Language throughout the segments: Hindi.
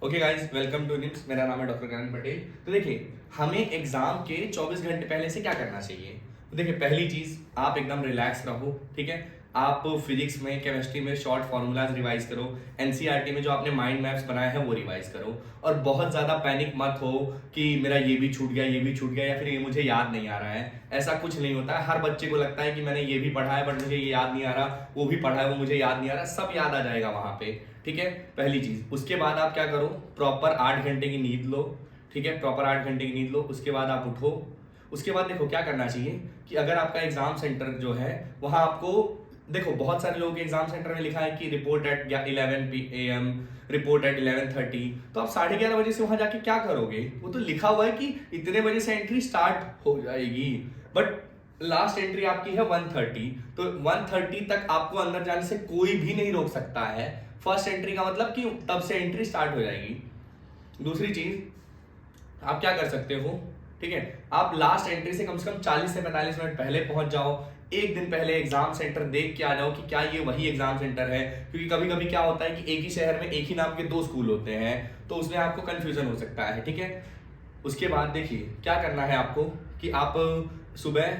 Okay guys, welcome to NIMS. मेरा नाम है डॉक्टर करण पटेल। तो देखिए, हमें एग्जाम के 24 घंटे पहले से क्या करना चाहिए। तो देखिए, पहली चीज, आप एकदम रिलैक्स रहो। ठीक है, आप फिजिक्स में, केमिस्ट्री में शॉर्ट फार्मूलाज रिवाइज करो। एनसीईआरटी में जो आपने माइंड मैप्स बनाए हैं वो रिवाइज करो। और बहुत ज्यादा पैनिक मत हो कि मेरा ये भी छूट गया, ये भी छूट गया, या फिर ये मुझे याद नहीं आ रहा है। ऐसा कुछ नहीं होता है। हर बच्चे को लगता है कि मैंने ये भी पढ़ा है बट मुझे ये याद नहीं आ रहा, वो भी पढ़ा है वो मुझे याद नहीं आ रहा। सब याद आ जाएगा वहां पे। ठीक है, पहली चीज। उसके बाद आप क्या करो, प्रॉपर 8 घंटे की नींद लो। ठीक है, प्रॉपर 8 घंटे की नींद लो। उसके बाद आप उठो। उसके बाद देखो क्या करना चाहिए कि अगर आपका एग्जाम सेंटर जो है वहां आपको, देखो बहुत सारे लोगों के एग्जाम सेंटर में लिखा है कि report eight 11 PM, report eight 11:30। तो आप 11:30 बजे से वहां जाके क्या करोगे। वो तो लिखा हुआ है कि इतने बजे से एंट्री स्टार्ट हो जाएगी, बट लास्ट एंट्री आपकी है 1:30। तो 1:30 तक आपको अंदर जाने से कोई भी नहीं रोक सकता है। फर्स्ट एंट्री का मतलब कि तब से एंट्री स्टार्ट हो जाएगी। दूसरी चीज, आप क्या कर सकते हो, ठीक है, आप लास्ट एंट्री से कम 40 से 45 मिनट पहले पहुंच जाओ। एक दिन पहले एग्जाम सेंटर देख के आ जाओ कि क्या ये वही एग्जाम सेंटर है। क्योंकि कभी कभी क्या होता है कि एक ही शहर में एक ही नाम के दो स्कूल होते हैं, तो उसमें आपको कंफ्यूजन हो सकता है। ठीक है, उसके बाद देखिए क्या करना है आपको कि आप सुबह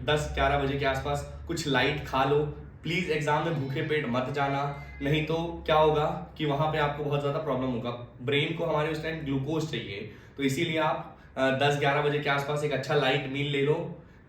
10-11 बजे के आसपास कुछ लाइट खा लो। प्लीज एग्जाम में भूखे पेट मत जाना, नहीं तो क्या होगा कि वहां पे आपको बहुत ज्यादा प्रॉब्लम होगा। ब्रेन को हमारे उस टाइम ग्लूकोज चाहिए, तो इसीलिए आप 10-11 बजे के आसपास एक अच्छा लाइट मील ले लो।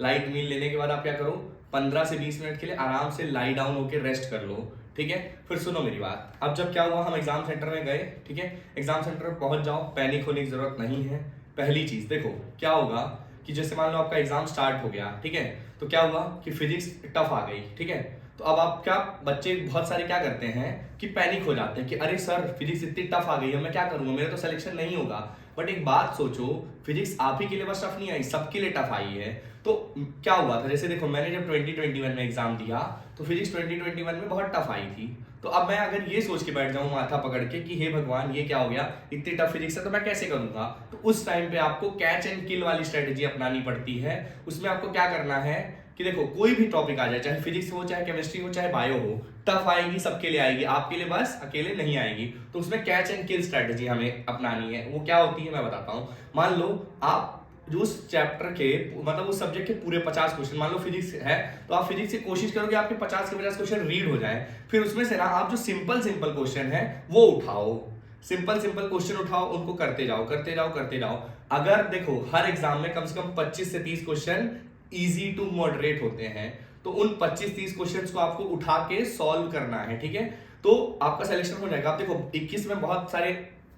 लाइट मील लेने के बाद आप क्या करो, 15 से 20 मिनट के लिए आराम से लाई डाउन होकर रेस्ट कर लो। ठीक है, फिर सुनो मेरी बात। अब जब क्या हुआ, हम एग्जाम सेंटर में गए। ठीक है, एग्जाम सेंटर में पहुंच जाओ, पैनिक होने की जरूरत नहीं है। पहली चीज देखो क्या होगा कि जैसे मान लो आपका एग्जाम स्टार्ट हो गया। ठीक है, तो क्या हुआ कि फिजिक्स टफ आ गई। ठीक है, तो अब आप क्या, बच्चे बहुत सारे क्या करते हैं कि पैनिक हो जाते हैं कि अरे सर फिजिक्स इतनी टफ आ गई है, मैं क्या करूंगा, मेरा तो सिलेक्शन नहीं होगा। बट एक बात सोचो, फिजिक्स आप ही के लिए बस टफ नहीं आई, सबके लिए टफ आई है। तो क्या हुआ था, जैसे देखो मैंने जब 2021 में एग्जाम दिया तो फिजिक्स 2021 में बहुत टफ आई थी। तो अब मैं अगर ये सोच के बैठ जाऊं माथा पकड़ के कि हे भगवान ये क्या हो गया, इतनी टफ फिजिक्स है तो मैं कैसे करूंगा, तो उस टाइम पे आपको कैच एंड किल वाली स्ट्रेटेजी अपनानी पड़ती है। उसमें आपको क्या करना है कि देखो कोई भी टॉपिक आ जाए, चाहे फिजिक्स हो, चाहे केमिस्ट्री हो, चाहे बायो हो, टफ आएगी, सबके लिए आएगी, आपके लिए बस अकेले नहीं आएगी। तो उसमें कैच एंड किल स्ट्रेटेजी हमें अपनानी है। वो क्या होती है मैं बताता हूं। मान लो आप जो उस चैप्टर के, मतलब उस सब्जेक्ट के पूरे 50 क्वेश्चन, मान लो फिजिक्स है तो आप फिजिक्स से कोशिश करोगे आपके 50 के 50 क्वेश्चन रीड हो जाए। फिर उसमें से ना आप जो सिंपल सिंपल क्वेश्चन है वो उठाओ। सिंपल सिंपल क्वेश्चन उठाओ, उनको करते जाओ करते जाओ करते जाओ। अगर देखो हर एग्जाम में कम से कम 25 से 30 क्वेश्चन इजी टू मॉडरेट होते हैं, तो उन 25-30 क्वेश्चंस को आपको उठा के सॉल्व करना है। ठीक है, तो आपका सिलेक्शन हो जाएगा। आप देखो 21 में बहुत सारे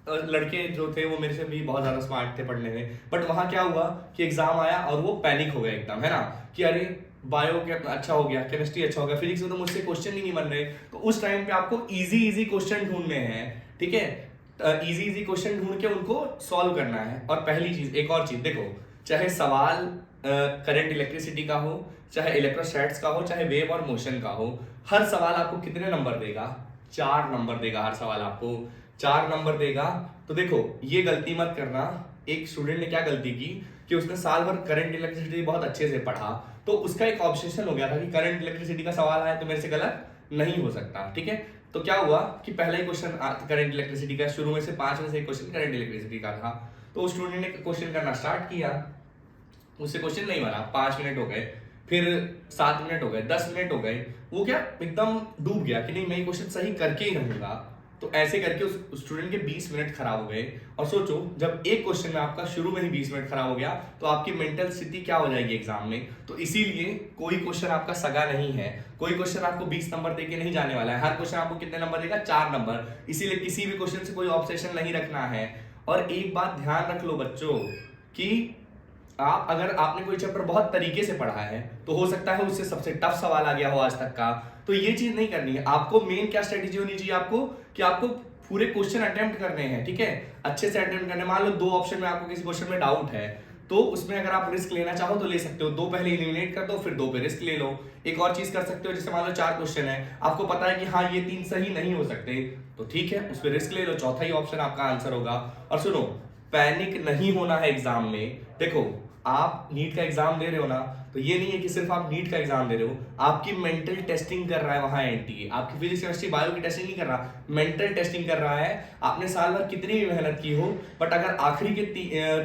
लड़के जो थे वो मेरे से भी बहुत ज्यादा स्मार्ट थे पढ़ने में, बट वहां क्या हुआ कि एग्जाम आया और वो पैनिक हो गए एकदम, है ना, कि अरे बायो क्या अच्छा हो गया, केमिस्ट्री अच्छा हो गया, फिजिक्स में तो मुझसे क्वेश्चन ही नहीं बन रहे। तो उस टाइम पे आपको इजी इजी क्वेश्चन ढूंढने हैं। ठीक है, इजी इजी क्वेश्चन ढूंढ के उनको सॉल्व करना है। और पहली चीज, एक और चीज देखो, चाहे सवाल करंट इलेक्ट्रिसिटी का हो, चाहे इलेक्ट्रोस्टैट्स का हो, चाहे वेव और मोशन का हो, हर सवाल आपको कितने नंबर देगा, 4 नंबर देगा। हर सवाल आपको 4 नंबर देगा। तो देखो ये गलती मत करना। एक स्टूडेंट ने क्या गलती की कि उसने साल भर करंट इलेक्ट्रिसिटी बहुत अच्छे से पढ़ा, तो उसका एक ऑब्सेशन हो गया था कि करंट इलेक्ट्रिसिटी का सवाल आया तो मेरे से गलत नहीं हो सकता। ठीक है, तो क्या हुआ कि पहला ही क्वेश्चन करंट इलेक्ट्रिसिटी का, शुरू में से 5 में से एक क्वेश्चन करंट इलेक्ट्रिसिटी का था। तो उस स्टूडेंट ने क्वेश्चन करना स्टार्ट किया, उससे क्वेश्चन नहीं बना। 5 मिनट हो गए, फिर 7 मिनट हो गए, 10 मिनट हो गए, वो क्या एकदम डूब गया कि नहीं मैं ये क्वेश्चन सही करके ही रहूंगा। तो ऐसे करके उस स्टूडेंट के 20 मिनट खराब हो गए। और सोचो जब एक क्वेश्चन में आपका शुरू में ही 20 मिनट खराब हो गया तो आपकी मेंटल स्थिति क्या हो जाएगी एग्जाम में। तो इसीलिए कोई क्वेश्चन आपका सगा नहीं है, कोई क्वेश्चन आपको 20 नंबर देके नहीं जाने वाला है। हर क्वेश्चन आपको कितने नंबर देगा, 4 नंबर। इसीलिए किसी भी क्वेश्चन से कोई ऑब्सेशन नहीं रखना है। और एक बात ध्यान रख लो बच्चों कि आप, अगर आपने कोई चैप्टर बहुत तरीके से पढ़ा है तो हो सकता है उससे सबसे टफ सवाल आ गया हो आज तक का, तो ये चीज नहीं करनी है आपको। मेन क्या स्ट्रेटेजी होनी चाहिए आपको कि आपको पूरे क्वेश्चन अटेम्प्ट करने हैं। ठीक है, अच्छे से अटेम्प्ट करने। मान लो 2 ऑप्शन में आपको किसी क्वेश्चन में डाउट है, तो उसमें अगर आप रिस्क लेना चाहो तो ले सकते हो। 2 पहले एलिमिनेट कर दो, फिर 2 पे रिस्क ले लो। एक और चीज कर सकते हो, जैसे मान लो 4 क्वेश्चन है, आपको पता है कि हाँ ये 3 सही नहीं हो सकते, तो ठीक है उस पर रिस्क ले लो, चौथा ही ऑप्शन आपका आंसर होगा। और सुनो, पैनिक नहीं होना है एग्जाम में। देखो आप नीट का एग्जाम दे रहे हो ना, तो ये नहीं है कि सिर्फ आप नीट का एग्जाम दे रहे हो, आपकी मेंटल टेस्टिंग कर रहा है वहां एनटीए, आपकी फिजिक्स केमिस्ट्री बायो की टेस्टिंग नहीं कर रहा, मेंटल टेस्टिंग कर रहा है। आपने साल भर कितनी भी मेहनत की हो, बट अगर आखिरी के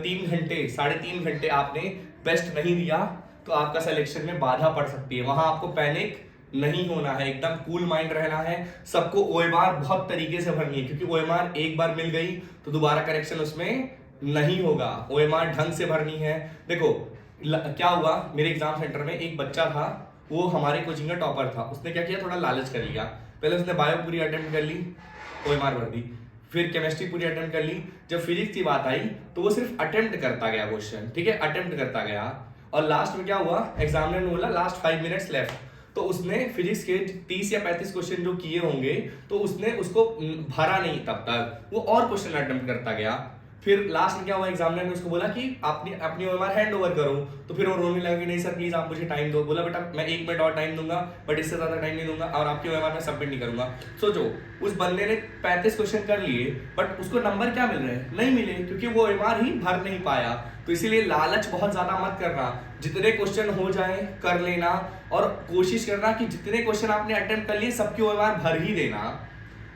3 घंटे 3.5 घंटे आपने बेस्ट नहीं दिया, तो आपका सिलेक्शन में बाधा पड़ सकती है। वहां आपको पैनिक नहीं होना है, एकदम कूल माइंड रहना है। सबको ओएमआर बहुत तरीके से भरनी है, क्योंकि ओएमआर एक बार मिल गई तो दोबारा करेक्शन उसमें नहीं होगा। ओएमआर ढंग से भरनी है। देखो क्या हुआ, मेरे एग्जाम सेंटर में एक बच्चा था, वो हमारे कोचिंग का टॉपर था। उसने क्या किया, थोड़ा लालच कर लिया। पहले उसने बायो पूरी अटेम्प्ट कर ली, ओएमआर भर दी। फिर केमिस्ट्री पूरी अटेम्प्ट कर ली। जब फिजिक्स की बात आई तो वो सिर्फ अटेम्प्ट करता गया क्वेश्चन, ठीक है, अटेम्प्ट करता गया। और लास्ट में क्या हुआ, एग्जामिनर ने बोला लास्ट 5 मिनट्स लेफ्ट, तो उसने फिजिक्स के 30 या 35 क्वेश्चन जो किए होंगे, तो उसने उसको भरा नहीं, तब तक वो और क्वेश्चन अटेम्प्ट करता गया। फिर लास्ट में क्या हुआ, एग्जामिनर ने उसको बोला कि अपनी अपनी ओएमआर हैंड ओवर करो, तो फिर वो रोने लगा कि नहीं सर प्लीज आप मुझे टाइम दो। बोला बेटा मैं 1 मिनट और टाइम दूंगा, बट इससे ज्यादा टाइम नहीं दूंगा, और आपकी ओएमआर में सबमिट नहीं करूंगा। सोचो, उस बंदे ने 35 क्वेश्चन कर लिए, बट उसको नंबर क्या मिल रहे हैं, नहीं मिले, क्योंकि वो ओएमआर ही भर नहीं पाया। तो इसीलिए लालच बहुत ज्यादा मत करना, जितने क्वेश्चन हो जाए कर लेना, और कोशिश करना कि जितने क्वेश्चन आपने अटेम्प्ट कर लिए सबकी ओएमआर भर ही देना।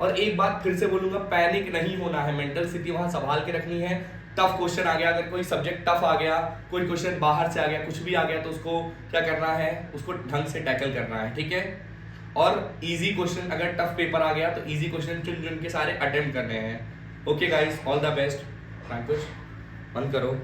और एक बात फिर से बोलूंगा, पैनिक नहीं होना है, मेंटल स्थिति वहां संभाल के रखनी है। टफ क्वेश्चन आ गया, अगर कोई सब्जेक्ट टफ आ गया, कोई क्वेश्चन बाहर से आ गया, कुछ भी आ गया, तो उसको क्या करना है, उसको ढंग से टैकल करना है, ठीक है। और इजी क्वेश्चन, अगर टफ पेपर आ गया तो इजी क्वेश्चन चुन चुन के सारे अटेम्प्ट करने हैं। Okay guys, all the best. Thank you, बंद करो।